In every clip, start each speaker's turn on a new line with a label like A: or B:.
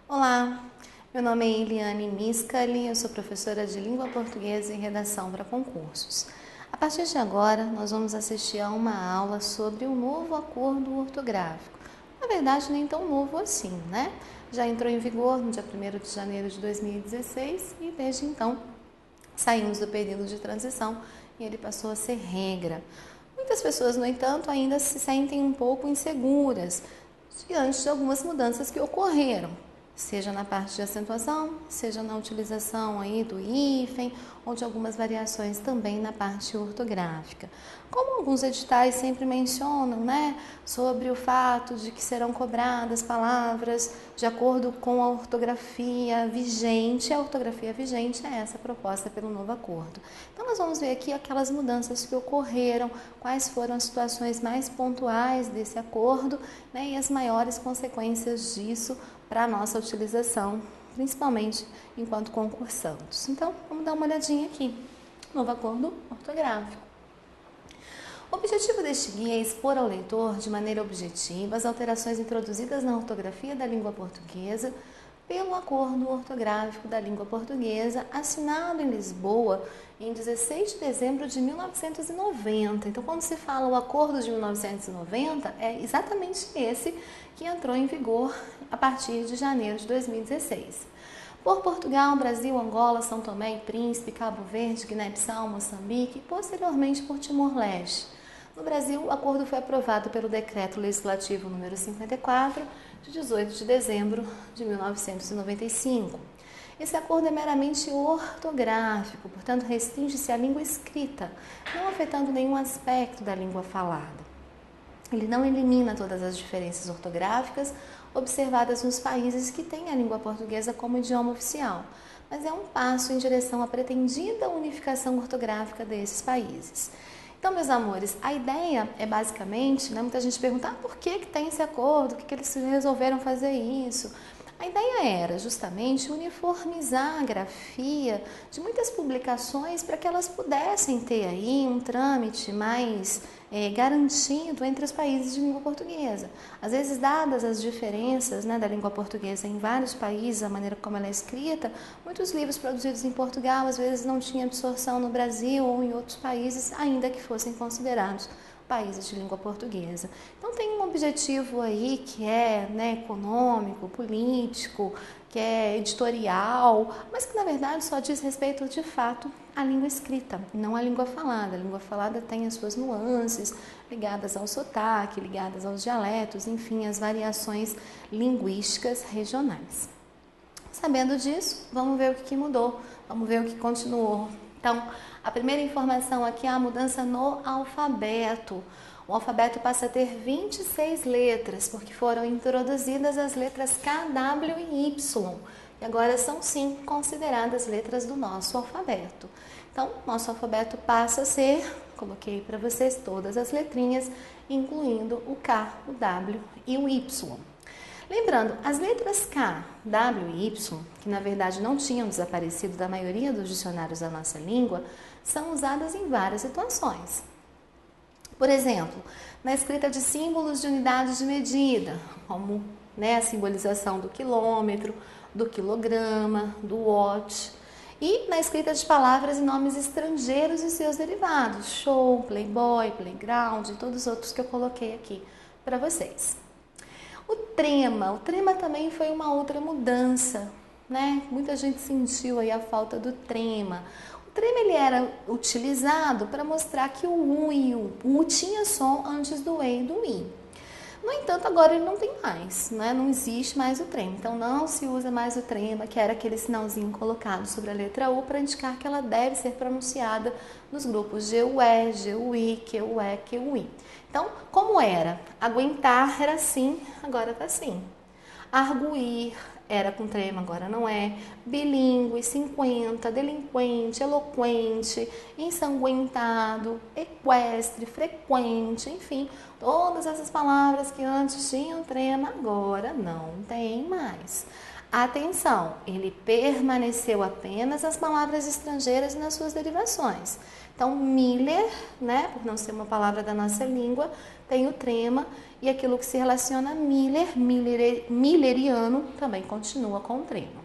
A: Olá, meu nome é Eliane Miscali, eu sou professora de Língua Portuguesa e Redação para Concursos. A partir de agora, nós vamos assistir a uma aula sobre o novo acordo ortográfico. Na verdade, nem tão novo assim, né? Já entrou em vigor no dia 1º de janeiro de 2016 e desde então saímos do período de transição e ele passou a ser regra. Muitas pessoas, no entanto, ainda se sentem um pouco inseguras diante de algumas mudanças que ocorreram, seja na parte de acentuação, seja na utilização aí do hífen ou de algumas variações também na parte ortográfica. Como alguns editais sempre mencionam, né, sobre o fato de que serão cobradas palavras de acordo com a ortografia vigente. A ortografia vigente é essa proposta pelo novo acordo. Então nós vamos ver aqui aquelas mudanças que ocorreram, quais foram as situações mais pontuais desse acordo, né, e as maiores consequências disso para a nossa utilização, principalmente enquanto concursandos. Então, vamos dar uma olhadinha aqui. Novo acordo ortográfico. O objetivo deste guia é expor ao leitor, de maneira objetiva, as alterações introduzidas na ortografia da língua portuguesa pelo Acordo Ortográfico da Língua Portuguesa, assinado em Lisboa em 16 de dezembro de 1990. Então, quando se fala o Acordo de 1990, é exatamente esse que entrou em vigor a partir de janeiro de 2016. Por Portugal, Brasil, Angola, São Tomé e Príncipe, Cabo Verde, Guiné-Bissau, Moçambique e posteriormente por Timor-Leste. No Brasil, o acordo foi aprovado pelo Decreto Legislativo número 54, de 18 de dezembro de 1995. Esse acordo é meramente ortográfico, portanto, restringe-se à língua escrita, não afetando nenhum aspecto da língua falada. Ele não elimina todas as diferenças ortográficas observadas nos países que têm a língua portuguesa como idioma oficial, mas é um passo em direção à pretendida unificação ortográfica desses países. Então, meus amores, a ideia é basicamente, né, muita gente pergunta, por que tem esse acordo, por que eles resolveram fazer isso? A ideia era justamente uniformizar a grafia de muitas publicações para que elas pudessem ter aí um trâmite mais garantido entre os países de língua portuguesa. Às vezes, dadas as diferenças, né, da língua portuguesa em vários países, a maneira como ela é escrita, muitos livros produzidos em Portugal às vezes não tinham absorção no Brasil ou em outros países, ainda que fossem considerados países de língua portuguesa. Então tem um objetivo aí que é, né, econômico, político, que é editorial, mas que na verdade só diz respeito de fato à língua escrita, não à língua falada. A língua falada tem as suas nuances ligadas ao sotaque, ligadas aos dialetos, enfim, as variações linguísticas regionais. Sabendo disso, vamos ver o que mudou, vamos ver o que continuou. Então, a primeira informação aqui é a mudança no alfabeto. O alfabeto passa a ter 26 letras, porque foram introduzidas as letras K, W e Y. E agora são, sim, consideradas letras do nosso alfabeto. Então, nosso alfabeto passa a ser, coloquei para vocês todas as letrinhas, incluindo o K, o W e o Y. Lembrando, as letras K, W e Y, que na verdade não tinham desaparecido da maioria dos dicionários da nossa língua, são usadas em várias situações. Por exemplo, na escrita de símbolos de unidades de medida, como, né, a simbolização do quilômetro, do quilograma, do watt, e na escrita de palavras e nomes estrangeiros e seus derivados, show, playboy, playground e todos os outros que eu coloquei aqui para vocês. O trema também foi uma outra mudança, né? Muita gente sentiu aí a falta do trema. O trema ele era utilizado para mostrar que o U e o U tinha som antes do E e do I. No entanto, agora ele não tem mais, né? Não existe mais o trema. Então não se usa mais o trema, que era aquele sinalzinho colocado sobre a letra U para indicar que ela deve ser pronunciada nos grupos GUE, GUI, QUE, QI. Então, como era? Aguentar era assim, agora está assim. Arguir era com trema, agora não é. Bilíngue, 50, delinquente, eloquente, ensanguentado, equestre, frequente, enfim, todas essas palavras que antes tinham trema, agora não tem mais. Atenção, ele permaneceu apenas nas palavras estrangeiras e nas suas derivações. Então, Miller, né, por não ser uma palavra da nossa língua, tem o trema, e aquilo que se relaciona a milleriano, também continua com o trema.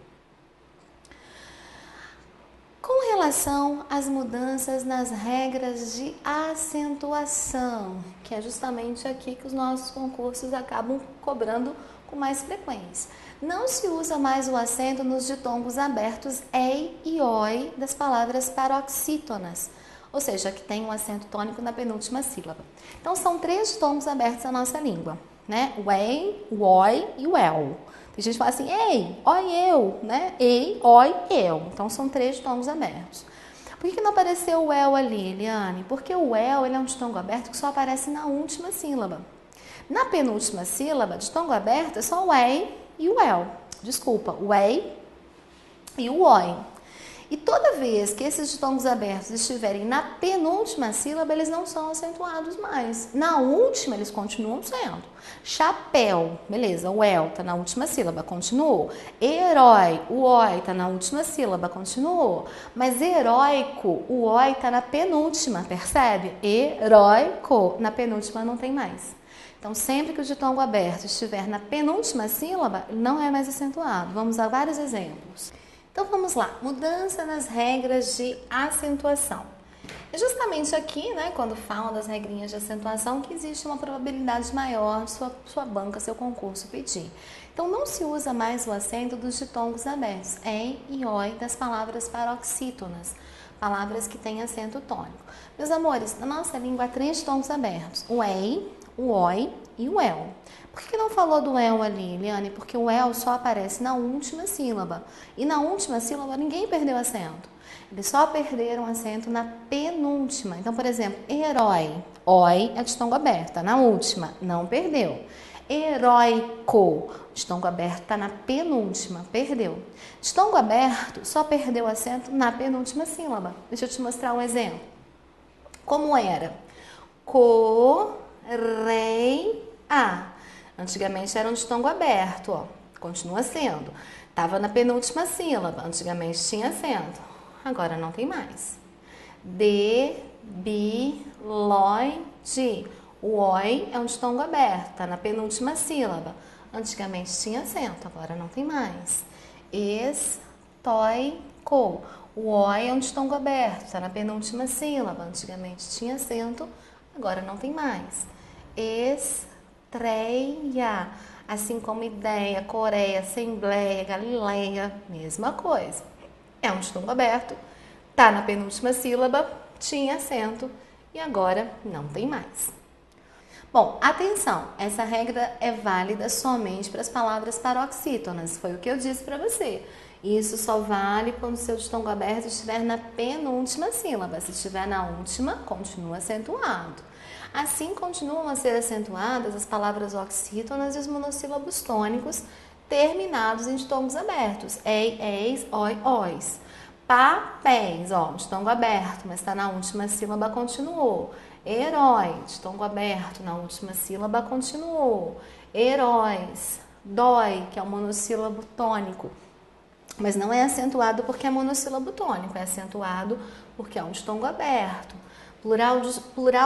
A: Com relação às mudanças nas regras de acentuação, que é justamente aqui que os nossos concursos acabam cobrando com mais frequência. Não se usa mais o acento nos ditongos abertos ei e oi das palavras paroxítonas, ou seja, que tem um acento tônico na penúltima sílaba. Então, são 3 ditongos abertos na nossa língua, né? O ei, o oi e o el. Tem gente que fala assim, ei, oi, eu, né? Ei, oi, eu. Então, são 3 ditongos abertos. Por que não apareceu o el ali, Eliane? Porque o el ele é um ditongo aberto que só aparece na última sílaba. Na penúltima sílaba, ditongo aberto é só o ei e o el. Desculpa, o ei e o oi. E toda vez que esses ditongos abertos estiverem na penúltima sílaba, eles não são acentuados mais. Na última, eles continuam sendo. Chapéu, beleza, o el está na última sílaba, continuou. Herói, o oi está na última sílaba, continuou. Mas heróico, o oi está na penúltima, percebe? Heróico, na penúltima não tem mais. Então, sempre que o ditongo aberto estiver na penúltima sílaba, ele não é mais acentuado. Vamos a vários exemplos. Então, vamos lá. Mudança nas regras de acentuação. É justamente aqui, né, quando falam das regrinhas de acentuação, que existe uma probabilidade maior de sua banca, seu concurso pedir. Então, não se usa mais o acento dos ditongos abertos, ei e oi, das palavras paroxítonas, palavras que têm acento tônico. Meus amores, na nossa língua há 3 ditongos abertos, o ei, o oi e o el. Por que não falou do el ali, Eliane? Porque o el só aparece na última sílaba. E na última sílaba ninguém perdeu acento. Eles só perderam acento na penúltima. Então, por exemplo, herói. Oi é ditongo aberto, está na última, não perdeu. Heróico, ditongo aberto está na penúltima, perdeu. Ditongo aberto só perdeu acento na penúltima sílaba. Deixa eu te mostrar um exemplo. Como era? Co-rei-a. Antigamente era um ditongo aberto, ó. Continua sendo. Estava na penúltima sílaba. Antigamente tinha acento. Agora não tem mais. De-bi-loi-de. O oi é um ditongo aberto. Está na penúltima sílaba. Antigamente tinha acento. Agora não tem mais. Es-toi-co. O oi é um ditongo aberto. Está na penúltima sílaba. Antigamente tinha acento. Agora não tem mais. Estreia, assim como ideia, Coreia, Assembleia, Galileia, mesma coisa. É um ditongo aberto, tá na penúltima sílaba, tinha acento e agora não tem mais. Bom, atenção, essa regra é válida somente para as palavras paroxítonas, foi o que eu disse para você. Isso só vale quando o seu ditongo aberto estiver na penúltima sílaba. Se estiver na última, continua acentuado. Assim, continuam a ser acentuadas as palavras oxítonas e os monossílabos tônicos terminados em ditongos abertos. Ei, eis, oi, ois. Papéis, ó, ditongo aberto, mas está na última sílaba, continuou. Herói, ditongo aberto, na última sílaba, continuou. Heróis. Dói, que é um monossílabo tônico, mas não é acentuado porque é monossílabo tônico, é acentuado porque é um ditongo aberto. Plural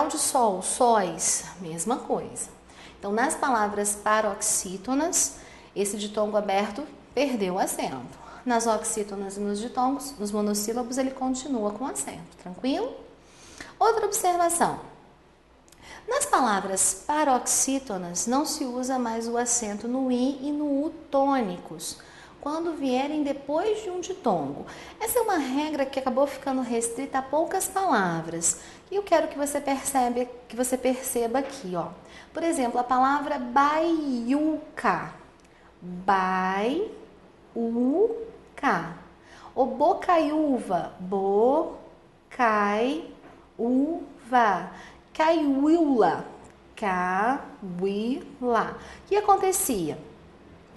A: de sol, sóis, mesma coisa. Então, nas palavras paroxítonas, esse ditongo aberto perdeu o acento. Nas oxítonas e nos ditongos, nos monossílabos, ele continua com acento, tranquilo? Outra observação. Nas palavras paroxítonas, não se usa mais o acento no i e no u tônicos, quando vierem depois de um ditongo. Essa é uma regra que acabou ficando restrita a poucas palavras. E eu quero que você perceba aqui, ó. Por exemplo, a palavra baiuca. Baiuca. O bocaiúva. Bocaiúva. Caiuila. Cauila. O que acontecia?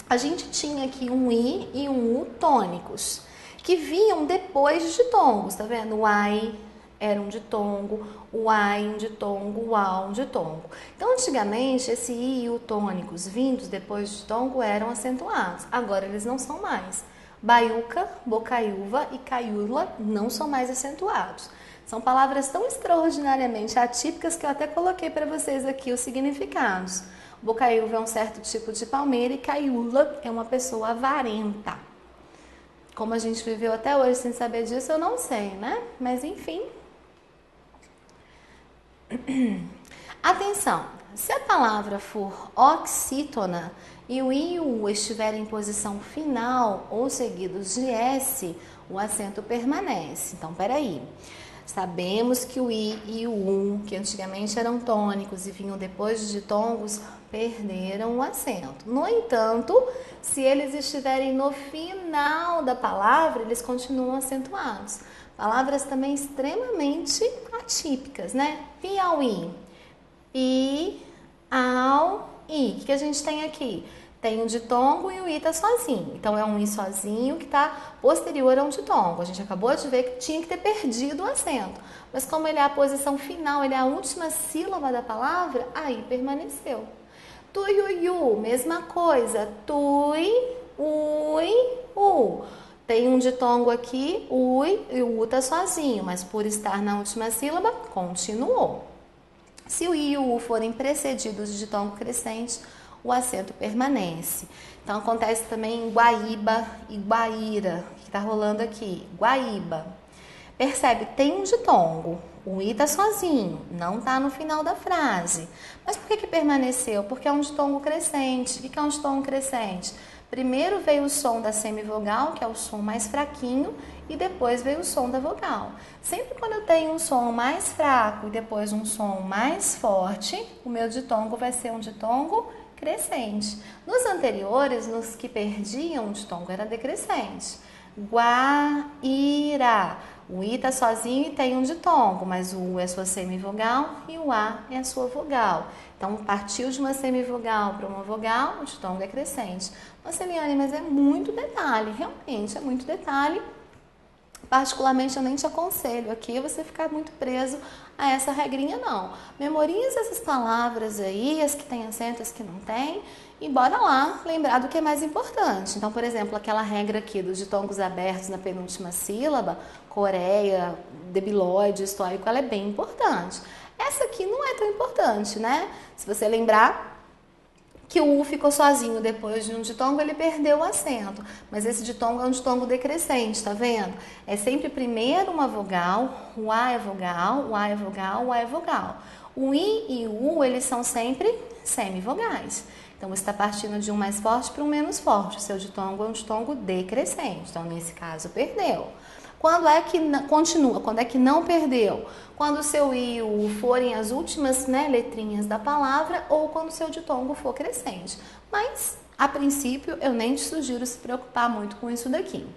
A: A gente tinha aqui um i e um u tônicos, que vinham depois de ditongos, tá vendo? O ai, era um ditongo, o ai um ditongo, o au um ditongo. Então, antigamente, esse i e o tônicos vindos depois de ditongo eram acentuados. Agora eles não são mais. Baiuca, bocaiúva e caiúla não são mais acentuados. São palavras tão extraordinariamente atípicas que eu até coloquei para vocês aqui os significados. Bocaiúva é um certo tipo de palmeira e caiúla é uma pessoa avarenta. Como a gente viveu até hoje sem saber disso, eu não sei, né? Mas enfim. Atenção, se a palavra for oxítona e o i e o u estiverem em posição final ou seguidos de S, o acento permanece. Então, peraí. Sabemos que o i e o u, que antigamente eram tônicos e vinham depois de ditongos, perderam o acento. No entanto, se eles estiverem no final da palavra, eles continuam acentuados. Palavras também extremamente atípicas, né? Piauí. I, au, i. O que a gente tem aqui? Tem um ditongo e o i tá sozinho. Então, é um i sozinho que está posterior a um ditongo. A gente acabou de ver que tinha que ter perdido o acento. Mas como ele é a posição final, ele é a última sílaba da palavra, aí permaneceu. Tuiuiu, mesma coisa. Tui, ui, u. Tem um ditongo aqui, ui, e o u tá sozinho, mas por estar na última sílaba, continuou. Se o i e o u forem precedidos de ditongo crescente, o acento permanece. Então, acontece também em Guaíba e Guaíra, que está rolando aqui. Guaíba. Percebe? Tem um ditongo. O i está sozinho, não está no final da frase. Mas por que permaneceu? Porque é um ditongo crescente. O que é um ditongo crescente? Primeiro veio o som da semivogal, que é o som mais fraquinho, e depois veio o som da vogal. Sempre quando eu tenho um som mais fraco e depois um som mais forte, o meu ditongo vai ser um ditongo crescente. Nos anteriores, nos que perdiam o ditongo, era decrescente. Guaíra. O i está sozinho e tem um ditongo, mas o u é sua semivogal e o a é a sua vogal. Então, partiu de uma semivogal para uma vogal, o ditongo é crescente. Nossa, Eliane, mas é muito detalhe, realmente é muito detalhe. Particularmente, eu nem te aconselho aqui você ficar muito preso a essa regrinha, não. Memoriza essas palavras aí, as que têm acento, as que não têm, e bora lá lembrar do que é mais importante. Então, por exemplo, aquela regra aqui dos ditongos abertos na penúltima sílaba, Coreia, debilóide, histórico, ela é bem importante. Essa aqui não é tão importante, né? Se você lembrar que o u ficou sozinho depois de um ditongo, ele perdeu o acento. Mas esse ditongo é um ditongo decrescente, tá vendo? É sempre primeiro uma vogal, o a é vogal, o a é vogal, o a é vogal. O i e o u, eles são sempre semivogais. Então, você está partindo de um mais forte para um menos forte. O seu ditongo é um ditongo decrescente. Então, nesse caso, perdeu. Quando é que continua? Quando é que não perdeu? Quando o seu i e o u forem as últimas, né, letrinhas da palavra ou quando o seu ditongo for crescente. Mas, a princípio, eu nem te sugiro se preocupar muito com isso daqui.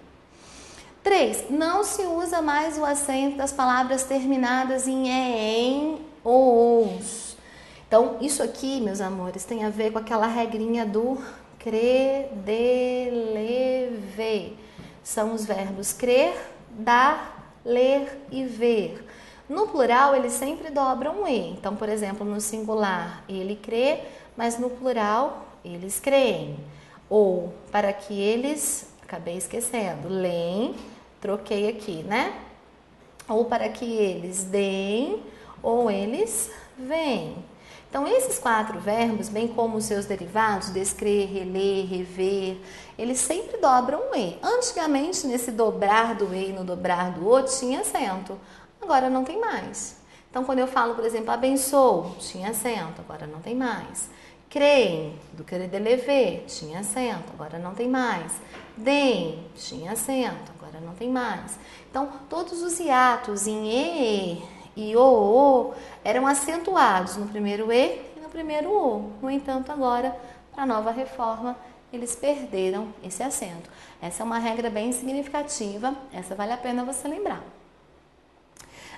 A: 3. Não se usa mais o acento das palavras terminadas em em ou os. Então, isso aqui, meus amores, tem a ver com aquela regrinha do crer, de, ler, ver. São os verbos crer, dar, ler e ver. No plural, eles sempre dobram e. Então, por exemplo, no singular, ele crê, mas no plural, eles creem. Ou, para que eles, acabei esquecendo, leem, troquei aqui, né? Ou para que eles deem, ou eles veem. Então, esses 4 verbos, bem como os seus derivados, descrer, reler, rever, eles sempre dobram o E. Antigamente, nesse dobrar do E e no dobrar do O, tinha acento. Agora não tem mais. Então, quando eu falo, por exemplo, abençoo, tinha acento, agora não tem mais. Creem, do querer de lever, tinha acento, agora não tem mais. Deem, tinha acento, agora não tem mais. Então, todos os hiatos em e o eram acentuados no primeiro E e no primeiro O. No entanto, agora, para a nova reforma, eles perderam esse acento. Essa é uma regra bem significativa, essa vale a pena você lembrar.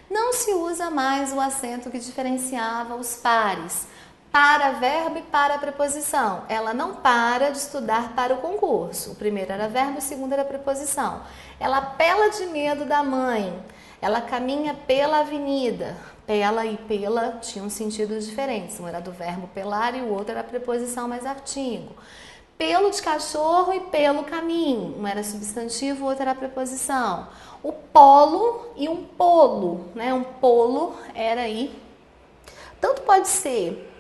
A: Não se usa mais o acento que diferenciava os pares. Para verbo e para preposição. Ela não para de estudar para o concurso. O primeiro era verbo, o segundo era preposição. Ela pela de medo da mãe. Ela caminha pela avenida. Pela e pela tinham sentidos diferentes. Um era do verbo pelar e o outro era a preposição mais artigo. Pelo de cachorro e pelo caminho. Um era substantivo, o outro era preposição. O polo e um polo, né? Um polo era aí. Tanto pode ser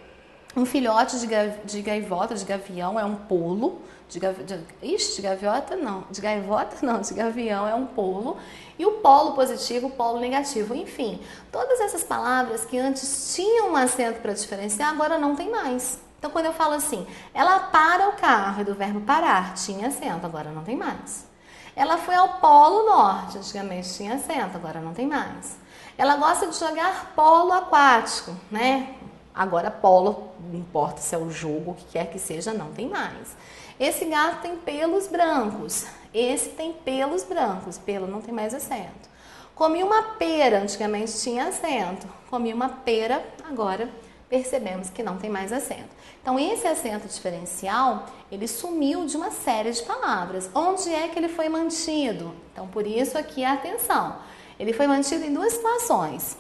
A: um filhote de gaivota, de gavião, é um polo. De gaviota não. De gaivota não, de gavião é um polo. E o polo positivo, o polo negativo. Enfim, todas essas palavras que antes tinham um acento para diferenciar, agora não tem mais. Então, quando eu falo assim, ela para o carro, é do verbo parar, tinha acento, agora não tem mais. Ela foi ao Polo Norte, antigamente tinha acento, agora não tem mais. Ela gosta de jogar polo aquático, né? Agora polo, não importa se é o jogo, o que quer que seja, não tem mais. Esse gato tem pelos brancos, esse tem pelos brancos, pelo não tem mais acento. Comi uma pera, antigamente tinha acento. Comi uma pera, agora percebemos que não tem mais acento. Então, esse acento diferencial, ele sumiu de uma série de palavras. Onde é que ele foi mantido? Então, por isso aqui a atenção. Ele foi mantido em duas situações.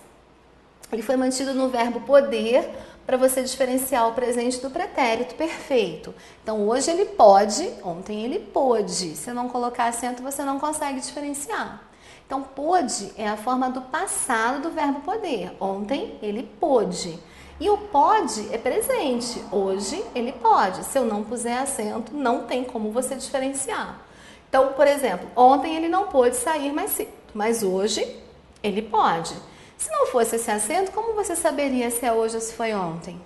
A: Ele foi mantido no verbo poder, para você diferenciar o presente do pretérito perfeito. Então, hoje ele pode, ontem ele pôde. Se não colocar acento, você não consegue diferenciar. Então, pôde é a forma do passado do verbo poder. Ontem ele pôde. E o pode é presente. Hoje ele pode. Se eu não puser acento, não tem como você diferenciar. Então, por exemplo, ontem ele não pôde sair mais cedo, mas hoje ele pode. Se não fosse esse acento, como você saberia se é hoje ou se foi ontem?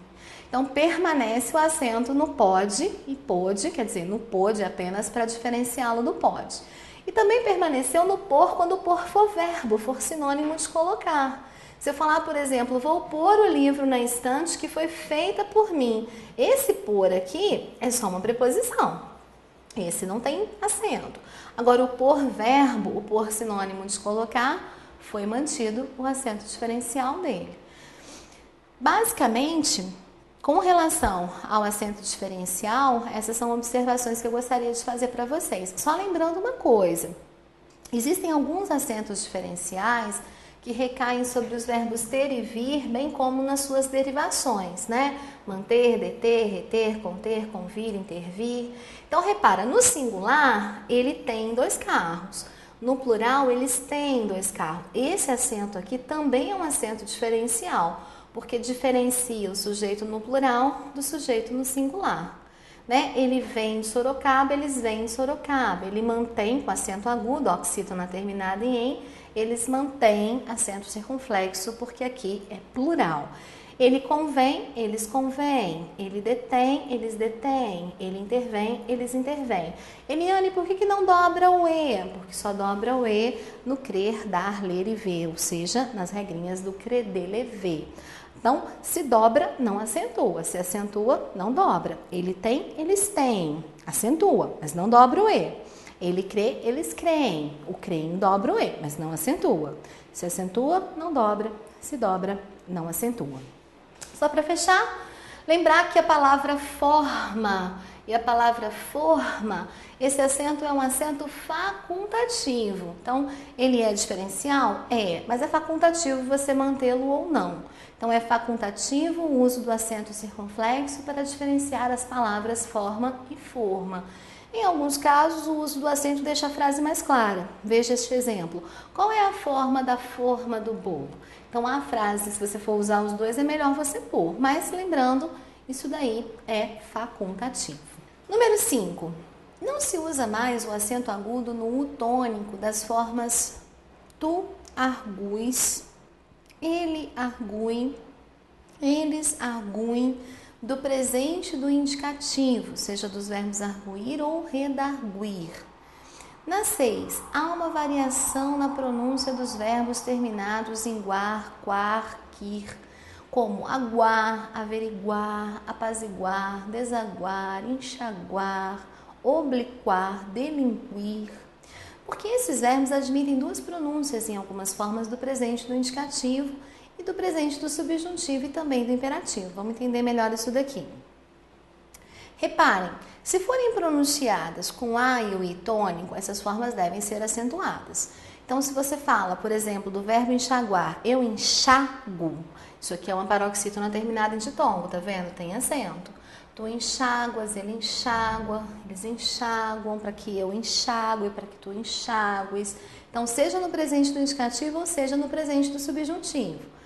A: Então, permanece o acento no pode e pôde, quer dizer, no pôde apenas para diferenciá-lo do pode. E também permaneceu no por quando o por for verbo, for sinônimo de colocar. Se eu falar, por exemplo, vou pôr o livro na estante que foi feita por mim. Esse por aqui é só uma preposição. Esse não tem acento. Agora, o por verbo, o por sinônimo de colocar, foi mantido o acento diferencial dele. Basicamente, com relação ao acento diferencial, essas são observações que eu gostaria de fazer para vocês. Só lembrando uma coisa, existem alguns acentos diferenciais que recaem sobre os verbos ter e vir, bem como nas suas derivações, né? Manter, deter, reter, conter, convir, intervir. Então, repara, no singular, ele tem 2 carros. No plural, eles têm 2 carros. Esse acento aqui também é um acento diferencial, porque diferencia o sujeito no plural do sujeito no singular. Né? Ele vem de Sorocaba, eles vêm de Sorocaba. Ele mantém com acento agudo, oxítona terminada em em, eles mantêm acento circunflexo, porque aqui é plural. Ele convém, eles convêm. Ele detém, eles detêm. Ele intervém, eles intervêm. Eliane, por que não dobra o E? Porque só dobra o E no crer, dar, ler e ver, ou seja, nas regrinhas do creder, lever. Então, se dobra, não acentua. Se acentua, não dobra. Ele tem, eles têm. Acentua, mas não dobra o E. Ele crê, eles creem. O creem dobra o E, mas não acentua. Se acentua, não dobra. Se dobra, não acentua. Só para fechar, lembrar que a palavra forma e a palavra forma, esse acento é um acento facultativo. Então, ele é diferencial? É, mas é facultativo você mantê-lo ou não. Então, é facultativo o uso do acento circunflexo para diferenciar as palavras forma e forma. Em alguns casos, o uso do acento deixa a frase mais clara. Veja este exemplo. Qual é a forma do bolo? Então, a frase, se você for usar os dois, é melhor você pôr. Mas, lembrando, isso daí é facultativo. Número 5. Não se usa mais o acento agudo no U tônico das formas tu arguis, ele argui, eles arguem, do presente do indicativo, seja dos verbos arguir ou redarguir. Na 6, há uma variação na pronúncia dos verbos terminados em guar, quar, quir, como aguar, averiguar, apaziguar, desaguar, enxaguar, obliquar, delinquir, porque esses verbos admitem 2 pronúncias em algumas formas do presente do indicativo e do presente do subjuntivo e também do imperativo. Vamos entender melhor isso daqui. Reparem, se forem pronunciadas com A e o I tônico, essas formas devem ser acentuadas. Então, se você fala, por exemplo, do verbo enxaguar, eu enxago, isso aqui é uma paroxítona terminada em ditongo, tá vendo? Tem acento. Tu enxáguas, ele enxágua, eles enxaguam, para que eu enxague, para que tu enxagues. Então, seja no presente do indicativo ou seja no presente do subjuntivo.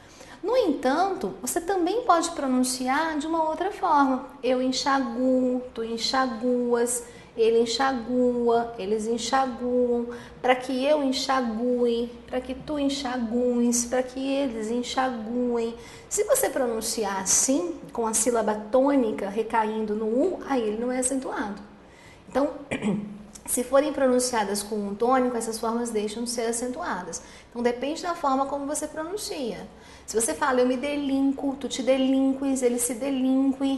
A: No entanto, você também pode pronunciar de uma outra forma. Eu enxaguo, tu enxaguas, ele enxagua, eles enxaguam, para que eu enxague, para que tu enxagues, para que eles enxaguem. Se você pronunciar assim, com a sílaba tônica recaindo no U, aí ele não é acentuado. Então, se forem pronunciadas com um tônico, essas formas deixam de ser acentuadas. Então, depende da forma como você pronuncia. Se você fala, eu me delinco, tu te delinques, ele se delinquem,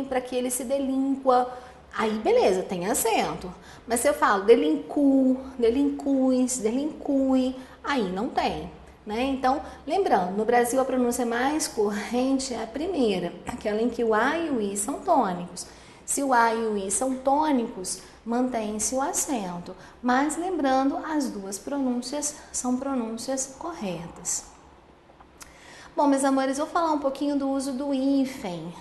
A: para que ele se delinqua, aí beleza, tem acento. Mas se eu falo delincu, delinquis, delincui, aí não tem. Né? Então, lembrando, no Brasil a pronúncia mais corrente é a primeira, aquela em que o A e o I são tônicos. Se o A e o I são tônicos, mantém-se o acento. Mas lembrando, as duas pronúncias são pronúncias corretas. Bom, meus amores, vou falar um pouquinho do uso do hífen.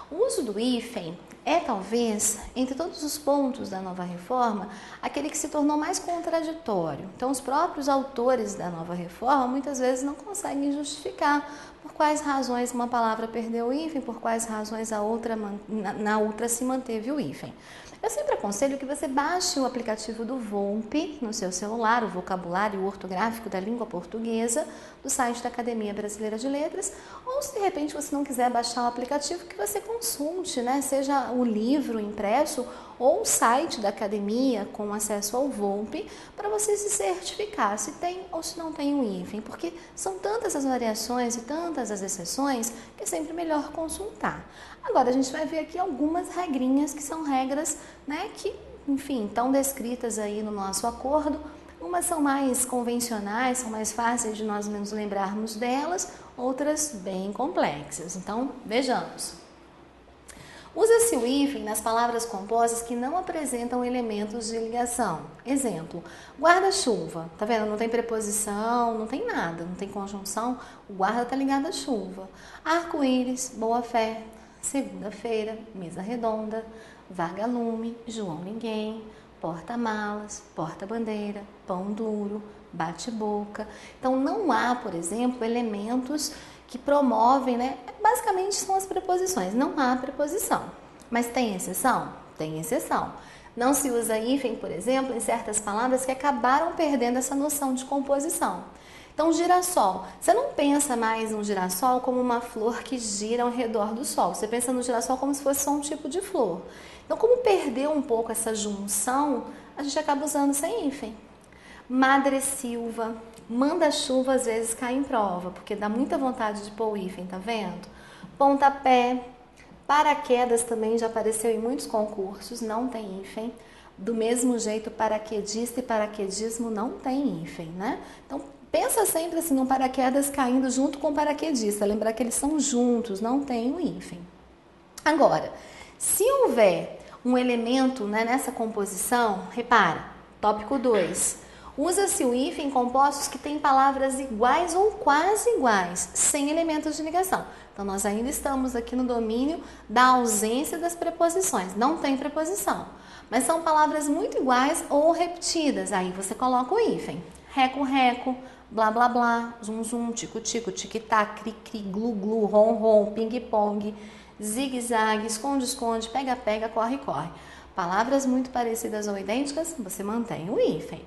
A: O uso do hífen é, talvez, entre todos os pontos da Nova Reforma, aquele que se tornou mais contraditório. Então, os próprios autores da Nova Reforma, muitas vezes, não conseguem justificar por quais razões uma palavra perdeu o hífen, por quais razões na outra se manteve o hífen. Eu sempre aconselho que você baixe o aplicativo do VOLP no seu celular, o Vocabulário Ortográfico da Língua Portuguesa, do site da Academia Brasileira de Letras, ou se de repente você não quiser baixar o aplicativo, que você consulte, né? Seja o livro impresso ou o site da Academia com acesso ao VOLP, para você se certificar se tem ou se não tem o hífen, porque são tantas as variações e tantas as exceções que é sempre melhor consultar. Agora, a gente vai ver aqui algumas regrinhas que são regras, né, que, enfim, estão descritas aí no nosso acordo. Umas são mais convencionais, são mais fáceis de nós nos lembrarmos delas, outras bem complexas. Então, vejamos. Usa-se o hífen nas palavras compostas que não apresentam elementos de ligação. Exemplo, guarda-chuva. Tá vendo? Não tem preposição, não tem nada, não tem conjunção. O guarda está ligado à chuva. Arco-íris, boa-fé. Segunda-feira, mesa redonda. Vagalume, João Ninguém. Porta-malas, porta-bandeira, pão duro, bate-boca. Então, não há, por exemplo, elementos que promovem, né? Basicamente são as preposições, não há preposição. Mas tem exceção? Tem exceção. Não se usa hífen, por exemplo, em certas palavras que acabaram perdendo essa noção de composição. Então, girassol. Você não pensa mais no girassol como uma flor que gira ao redor do sol. Você pensa no girassol como se fosse só um tipo de flor. Então, como perdeu um pouco essa junção, a gente acaba usando sem hífen. Madressilva. Manda-chuva às vezes cai em prova, porque dá muita vontade de pôr o hífen, tá vendo? Pontapé, paraquedas também já apareceu em muitos concursos, não tem hífen. Do mesmo jeito, paraquedista e paraquedismo não tem hífen, né? Então, pensa sempre assim no paraquedas caindo junto com o paraquedista, lembrar que eles são juntos, não tem o hífen. Agora, se houver um elemento, né, nessa composição, repara, tópico 2. Usa-se o hífen em compostos que têm palavras iguais ou quase iguais, sem elementos de ligação. Então, nós ainda estamos aqui no domínio da ausência das preposições. Não tem preposição, mas são palavras muito iguais ou repetidas. Aí você coloca o hífen. Reco-reco, blá blá blá, zum zum, tico-tico, tic-tac, cri-cri, glu-glu, rom-rom, ping-pong, zigue-zague, esconde-esconde, pega-pega, corre-corre. Palavras muito parecidas ou idênticas, você mantém o hífen.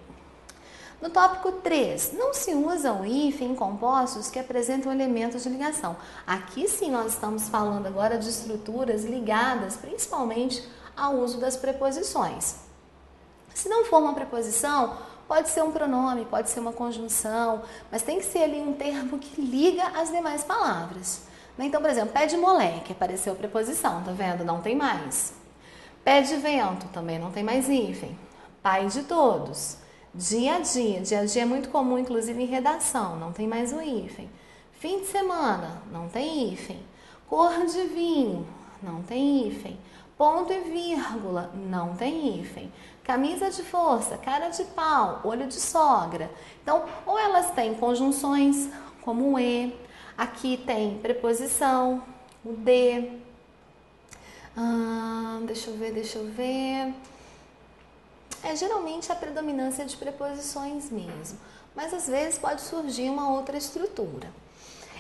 A: No tópico 3, não se usa o hífen em compostos que apresentam elementos de ligação. Aqui sim nós estamos falando agora de estruturas ligadas principalmente ao uso das preposições. Se não for uma preposição, pode ser um pronome, pode ser uma conjunção, mas tem que ser ali um termo que liga as demais palavras. Então, por exemplo, pé de moleque, apareceu a preposição, tá vendo? Não tem mais. Pé de vento, também não tem mais hífen. Pai de todos. Dia a dia é muito comum, inclusive em redação, não tem mais o hífen. Fim de semana, não tem hífen. Cor de vinho, não tem hífen. Ponto e vírgula, não tem hífen. Camisa de força, cara de pau, olho de sogra. Então, ou elas têm conjunções, como o e. Aqui tem preposição, o de. Deixa eu ver. Geralmente a predominância de preposições mesmo, mas às vezes pode surgir uma outra estrutura.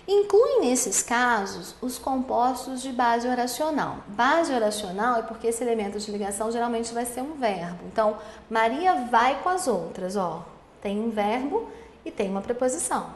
A: Inclui nesses casos os compostos de base oracional. Base oracional é porque esse elemento de ligação geralmente vai ser um verbo. Então, Maria vai com as outras, ó. Tem um verbo e tem uma preposição.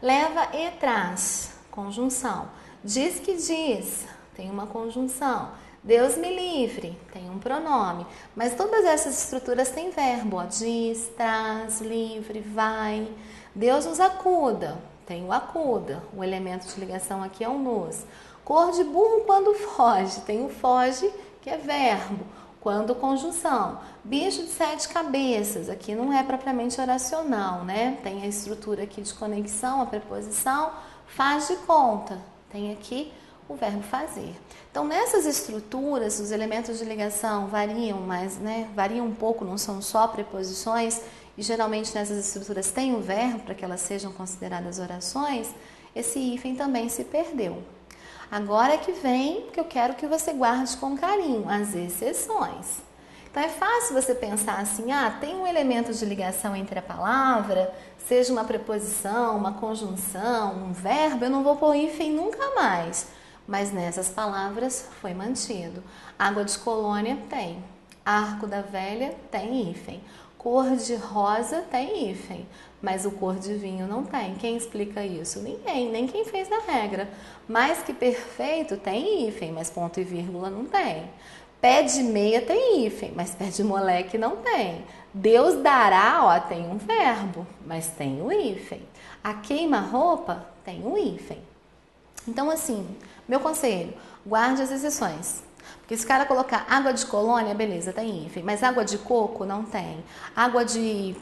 A: Leva e traz, conjunção. Diz que diz, tem uma conjunção. Deus me livre, tem um pronome. Mas todas essas estruturas têm verbo, ó. Diz, traz, livre, vai. Deus nos acuda, tem o acuda. O elemento de ligação aqui é o nos. Cor de burro quando foge, tem o foge, que é verbo. Quando conjunção. Bicho de 7 cabeças, aqui não é propriamente oracional, né? Tem a estrutura aqui de conexão, a preposição, faz de conta. Tem aqui o verbo fazer. Então, nessas estruturas, os elementos de ligação variam, mas, variam um pouco, não são só preposições, e geralmente nessas estruturas tem o verbo para que elas sejam consideradas orações. Esse hífen também se perdeu. Agora é que vem, que eu quero que você guarde com carinho, as exceções. Então, é fácil você pensar assim, tem um elemento de ligação entre a palavra, seja uma preposição, uma conjunção, um verbo, eu não vou pôr hífen nunca mais. Mas nessas palavras foi mantido. Água de colônia tem. Arco da velha tem hífen. Cor de rosa tem hífen. Mas o cor de vinho não tem. Quem explica isso? Ninguém, nem quem fez na regra. Mais que perfeito tem hífen, mas ponto e vírgula não tem. Pé de meia tem hífen, mas pé de moleque não tem. Deus dará, tem um verbo, mas tem o hífen. A queima-roupa tem o hífen. Então, assim, meu conselho, guarde as exceções. Porque se o cara colocar água de colônia, beleza, tem hífen. Mas água de coco, não tem. Água de,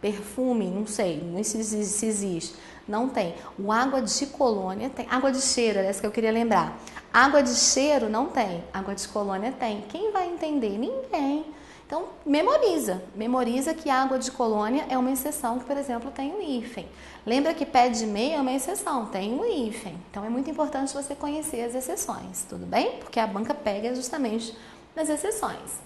A: perfume, não sei, não sei se existe. Não tem. O água de colônia tem. Água de cheiro, é essa que eu queria lembrar. Água de cheiro não tem. Água de colônia tem. Quem vai entender? Ninguém. Então, memoriza que água de colônia é uma exceção que, por exemplo, tem o hífen. Lembra que pé de meia é uma exceção, tem o hífen. Então, é muito importante você conhecer as exceções, tudo bem? Porque a banca pega justamente nas exceções.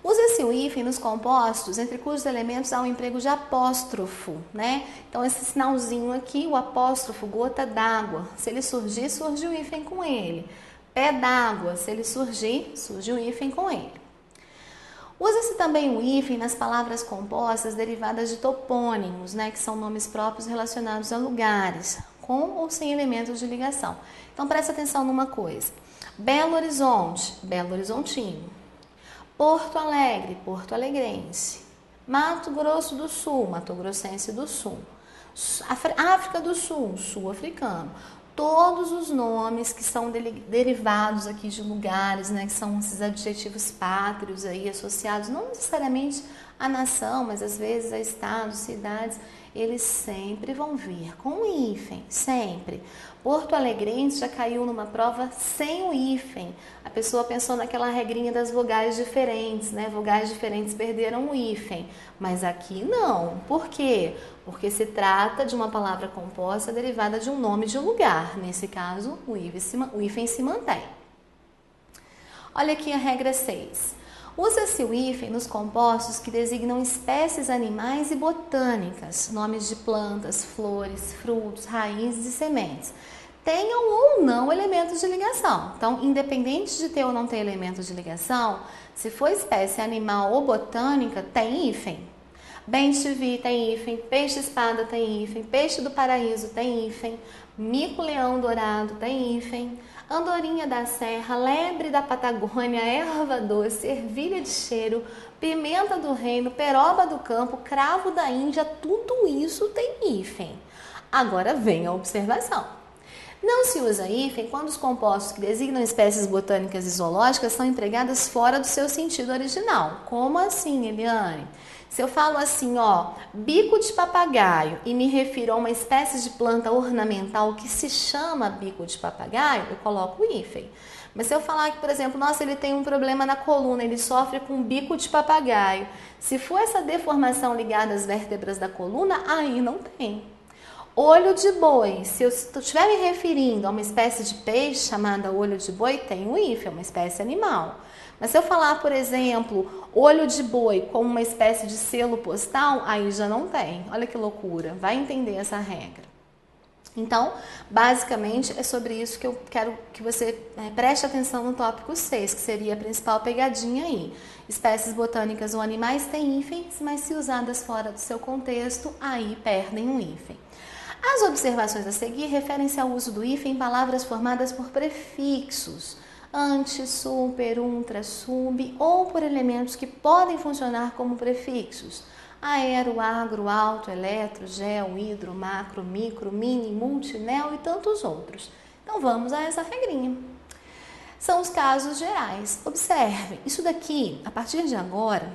A: Usa-se o hífen nos compostos entre cujos elementos há o emprego de apóstrofo, né? Então, esse sinalzinho aqui, o apóstrofo, gota d'água. Se ele surgir, surge o hífen com ele. Pé d'água, se ele surgir, surge o hífen com ele. Usa-se também o hífen nas palavras compostas derivadas de topônimos, né, que são nomes próprios relacionados a lugares, com ou sem elementos de ligação. Então, presta atenção numa coisa. Belo Horizonte, Belo Horizontinho. Porto Alegre, Porto Alegrense. Mato Grosso do Sul, Mato Grossense do Sul. África do Sul, sul-africano. Todos os nomes que são derivados aqui de lugares, né, que são esses adjetivos pátrios aí associados, não necessariamente à nação, mas às vezes a estados, cidades, eles sempre vão vir com o hífen, sempre. Porto Alegrense já caiu numa prova sem o hífen. A pessoa pensou naquela regrinha das vogais diferentes, né? Vogais diferentes perderam o hífen, mas aqui não. Por quê? Porque se trata de uma palavra composta derivada de um nome de lugar. Nesse caso, o hífen se mantém. Olha aqui a regra 6. Usa-se o hífen nos compostos que designam espécies animais e botânicas, nomes de plantas, flores, frutos, raízes e sementes. Tenham ou não elementos de ligação. Então, independente de ter ou não ter elementos de ligação, se for espécie animal ou botânica, tem hífen. Bem-te-vi tem hífen, peixe-espada tem hífen, peixe do paraíso tem hífen, mico-leão dourado tem hífen, andorinha da serra, lebre da Patagônia, erva doce, ervilha de cheiro, pimenta do reino, peroba do campo, cravo da Índia, tudo isso tem hífen. Agora vem a observação. Não se usa hífen quando os compostos que designam espécies botânicas e zoológicas são empregados fora do seu sentido original. Como assim, Eliane? Se eu falo assim, ó, bico de papagaio e me refiro a uma espécie de planta ornamental que se chama bico de papagaio, eu coloco o hífen. Mas se eu falar que, por exemplo, nossa, ele tem um problema na coluna, ele sofre com bico de papagaio. Se for essa deformação ligada às vértebras da coluna, aí não tem. Olho de boi, se eu estiver me referindo a uma espécie de peixe chamada olho de boi, tem o hífen, é uma espécie animal. Mas se eu falar, por exemplo, olho de boi como uma espécie de selo postal, aí já não tem. Olha que loucura, vai entender essa regra. Então, basicamente, é sobre isso que eu quero que você preste atenção no tópico 6, que seria a principal pegadinha aí. Espécies botânicas ou animais têm hífens, mas se usadas fora do seu contexto, aí perdem o hífen. As observações a seguir referem-se ao uso do hífen em palavras formadas por prefixos, ante, super, ultra, sub, ou por elementos que podem funcionar como prefixos, aero, agro, alto, eletro, geo, hidro, macro, micro, mini, multi, neo e tantos outros. Então vamos a essa regrinha. São os casos gerais. Observe, isso daqui, a partir de agora,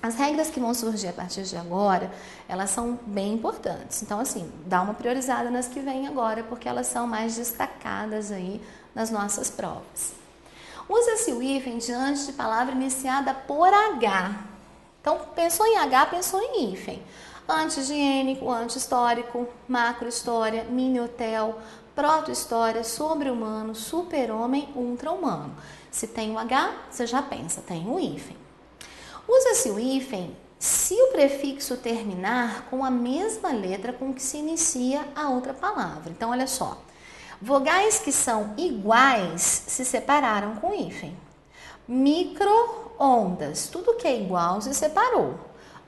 A: as regras que vão surgir a partir de agora, elas são bem importantes. Então, assim, dá uma priorizada nas que vêm agora, porque elas são mais destacadas aí nas nossas provas. Usa-se o hífen diante de palavra iniciada por H. Então, pensou em H, pensou em hífen. Anti-higiênico, anti-histórico, macro-história, mini-hotel, proto-história, sobre-humano, super-homem, ultra-humano. Se tem o H, você já pensa, tem o hífen. Usa-se o hífen se o prefixo terminar com a mesma letra com que se inicia a outra palavra. Então, olha só. Vogais que são iguais se separaram com hífen. Micro-ondas, tudo que é igual se separou.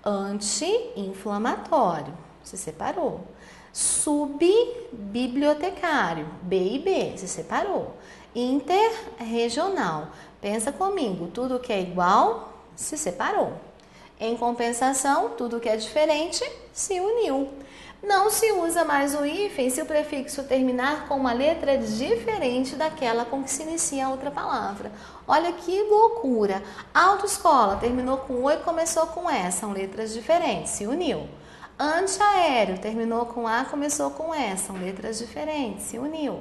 A: Anti-inflamatório, se separou. Subbibliotecário, B e B, se separou. Interregional, pensa comigo, tudo que é igual se separou. Em compensação, tudo que é diferente se uniu. Não se usa mais o hífen se o prefixo terminar com uma letra diferente daquela com que se inicia a outra palavra. Olha que loucura! Autoescola terminou com O e começou com E, são letras diferentes, se uniu. Antiaéreo terminou com A, começou com E, são letras diferentes, se uniu.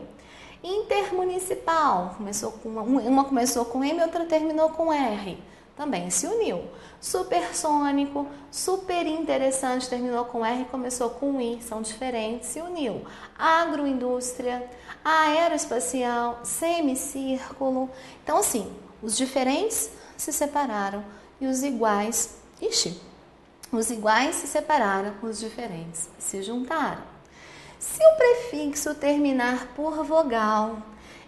A: Intermunicipal, uma começou com M e outra terminou com R, também se uniu. Supersônico, super interessante, terminou com R e começou com I, são diferentes, se uniu. Agroindústria, aeroespacial, semicírculo. Então, assim, os diferentes se separaram e os iguais, os iguais se separaram, os diferentes se juntaram. Se o prefixo terminar por vogal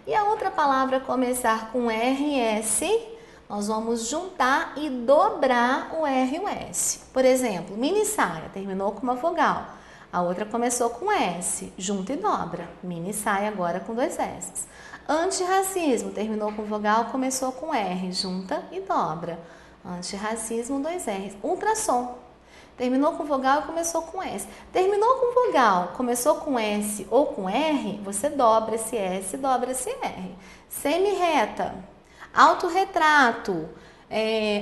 A: e a outra palavra começar com RS, nós vamos juntar e dobrar o R e o S. Por exemplo, mini saia terminou com uma vogal, a outra começou com S, junta e dobra. Mini saia agora com 2 S. Antirracismo terminou com vogal, começou com R, junta e dobra. Antirracismo, 2 R. Ultrassom terminou com vogal e começou com S. Terminou com vogal, começou com S ou com R, você dobra esse S e dobra esse R. Semirreta, autorretrato,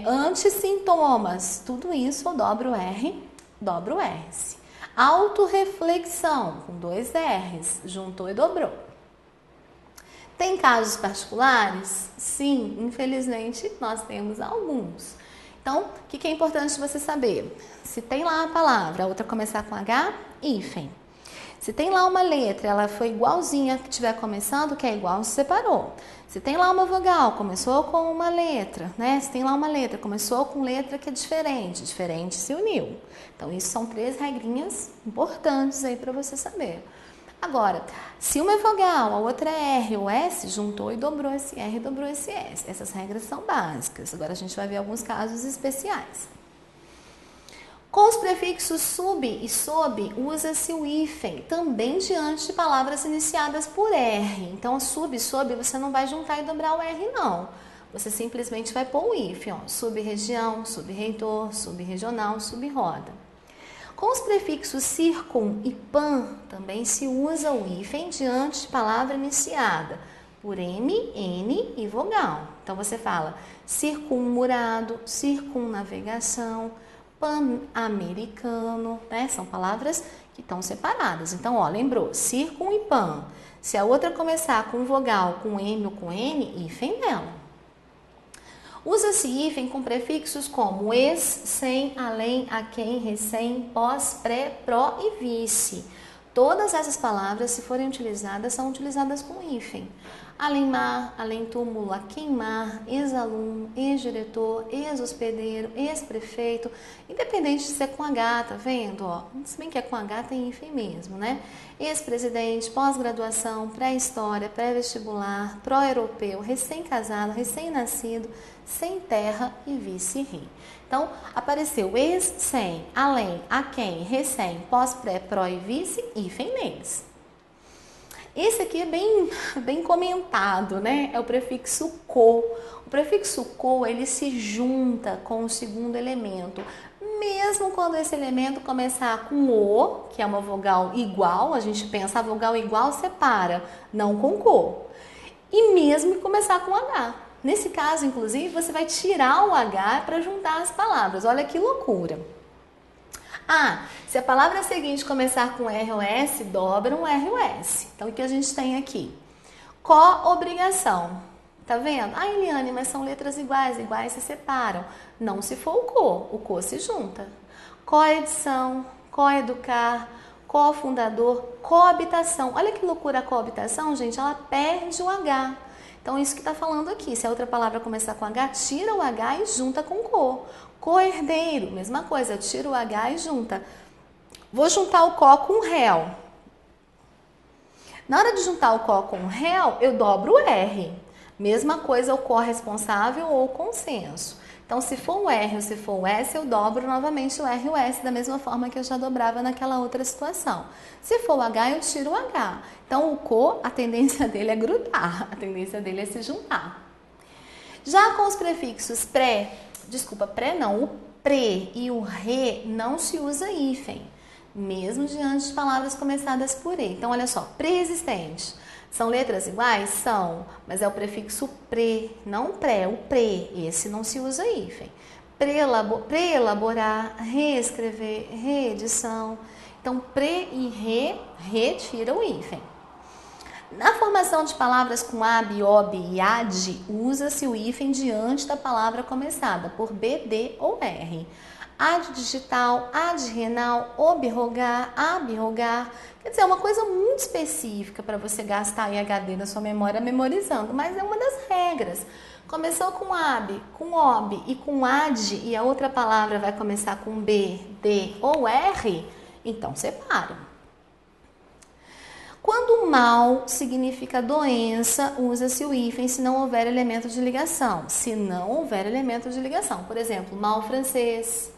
A: antissintomas, tudo isso eu dobro o R, dobro o S. Autorreflexão, com 2 R's, juntou e dobrou. Tem casos particulares? Sim, infelizmente nós temos alguns. Então, o que é importante você saber? Se tem lá a palavra, a outra começar com H, hífen. Se tem lá uma letra, ela foi igualzinha que estiver começando, que é igual, se separou. Se tem lá uma vogal, começou com uma letra, né? Se tem lá uma letra, começou com letra que é diferente, diferente se uniu. Então, isso são 3 regrinhas importantes aí para você saber. Agora, se uma é vogal, a outra é R ou S, juntou e dobrou esse R e dobrou esse S. Essas regras são básicas. Agora, a gente vai ver alguns casos especiais. Com os prefixos sub e sob, usa-se o hífen, também diante de palavras iniciadas por R. Então, sub e sob, você não vai juntar e dobrar o R, não. Você simplesmente vai pôr o hífen, ó, sub-região, sub-reitor, sub-regional, sub-roda. Com os prefixos circum e pan, também se usa o hífen diante de palavra iniciada por M, N e vogal. Então, você fala circunmurado, circunnavegação, pan-americano, né? São palavras que estão separadas. Então, ó, lembrou? Circum e pan. Se a outra começar com vogal, com M ou com N, hífen dela. Usa-se hífen com prefixos como ex, sem, além, a quem, recém, pós, pré, pró e vice. Todas essas palavras, se forem utilizadas, são utilizadas com hífen. Além-mar, além-túmulo, a queimar, ex-aluno, ex-diretor, ex-hospedeiro, ex-prefeito, independente de ser com H, tá vendo? Ó, se bem que é com H, tem hífen mesmo, né? Ex-presidente, pós-graduação, pré-história, pré-vestibular, pró-europeu, recém-casado, recém-nascido, sem terra e vice-ri. Então, apareceu ex, sem, além, a quem, recém, pós, pré, pró e vice, hífen neles. Esse aqui é bem comentado, né? É o prefixo co. O prefixo co, ele se junta com o segundo elemento. Mesmo quando esse elemento começar com o, que é uma vogal igual, a gente pensa a vogal igual separa, não com co. E mesmo que começar com H. Nesse caso, inclusive, você vai tirar o H para juntar as palavras. Olha que loucura. Ah, se a palavra seguinte começar com R ou S, dobra um R ou S. Então, o que a gente tem aqui? Co-obrigação. Tá vendo? Ah, Eliane, mas são letras iguais se separam. Não se for o co se junta. Coedição, coeducar, cofundador, coabitação. Olha que loucura a coabitação, gente, ela perde o H. Então, isso que está falando aqui. Se a outra palavra começar com H, tira o H e junta com co. Coerdeiro, mesma coisa, tira o H e junta. Vou juntar o co com réu. Na hora de juntar o co com réu, eu dobro o R. Mesma coisa o corresponsável ou o consenso. Então, se for o R ou se for o S, eu dobro novamente o R e o S, da mesma forma que eu já dobrava naquela outra situação. Se for o H, eu tiro o H. Então, o co, a tendência dele é grudar, a tendência dele é se juntar. Já com os prefixos pré não, o pre e o re não se usa hífen, mesmo diante de palavras começadas por e. Então, olha só, preexistente. São letras iguais? São, mas é o prefixo pre, não pré, o pre. Esse não se usa hífen. Pre-elaborar, reescrever, reedição. Então, pre e re, retira o hífen. Na formação de palavras com ab, ob e ad, usa-se o hífen diante da palavra começada por b, d ou r. Ad digital, ad renal, obrogar, abrogar. Quer dizer, é uma coisa muito específica para você gastar em HD na sua memória memorizando, mas é uma das regras. Começou com ab, com ob e com ad e a outra palavra vai começar com b, d ou r, então separa. Quando mal significa doença, usa-se o hífen se não houver elemento de ligação. Se não houver elemento de ligação, por exemplo, mal francês.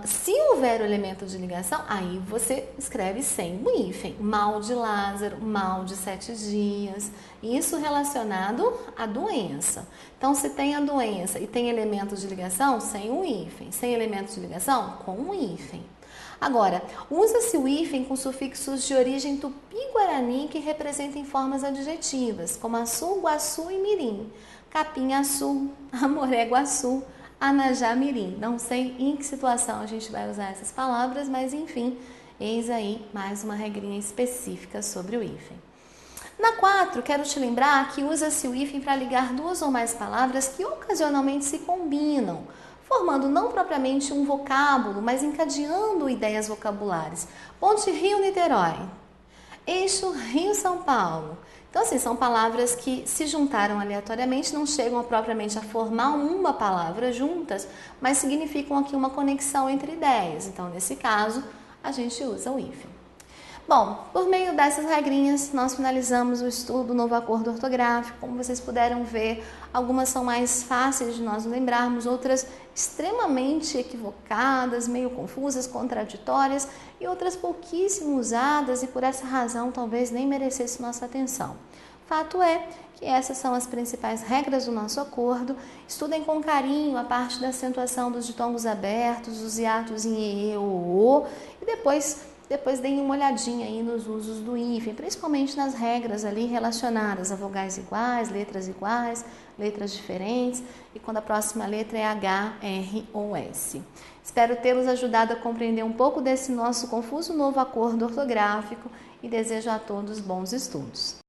A: Se houver o elemento de ligação, aí você escreve sem o hífen. Mal de Lázaro, mal de 7 dias. Isso relacionado à doença. Então, se tem a doença e tem elemento de ligação, sem o hífen. Sem elemento de ligação, com o hífen. Agora, usa-se o hífen com sufixos de origem tupi-guarani que representem formas adjetivas, como açu, guaçu e mirim. Capim-açu, amoré-guaçu, anajá-mirim. Não sei em que situação a gente vai usar essas palavras, mas enfim, eis aí mais uma regrinha específica sobre o hífen. Na 4, quero te lembrar que usa-se o hífen para ligar duas ou mais palavras que ocasionalmente se combinam, formando não propriamente um vocábulo, mas encadeando ideias vocabulares. Ponte Rio-Niterói, eixo Rio-São Paulo. Então, assim, são palavras que se juntaram aleatoriamente, não chegam propriamente a formar uma palavra juntas, mas significam aqui uma conexão entre ideias. Então, nesse caso, a gente usa o hífen. Bom, por meio dessas regrinhas, nós finalizamos o estudo do novo acordo ortográfico. Como vocês puderam ver, algumas são mais fáceis de nós lembrarmos, outras extremamente equivocadas, meio confusas, contraditórias e outras pouquíssimo usadas e por essa razão talvez nem merecesse nossa atenção. Fato é que essas são as principais regras do nosso acordo. Estudem com carinho a parte da acentuação dos ditongos abertos, os hiatos em e, o, e depois deem uma olhadinha aí nos usos do hífen, principalmente nas regras ali relacionadas a vogais iguais, letras diferentes e quando a próxima letra é H, R ou S. Espero tê-los ajudado a compreender um pouco desse nosso confuso novo acordo ortográfico e desejo a todos bons estudos.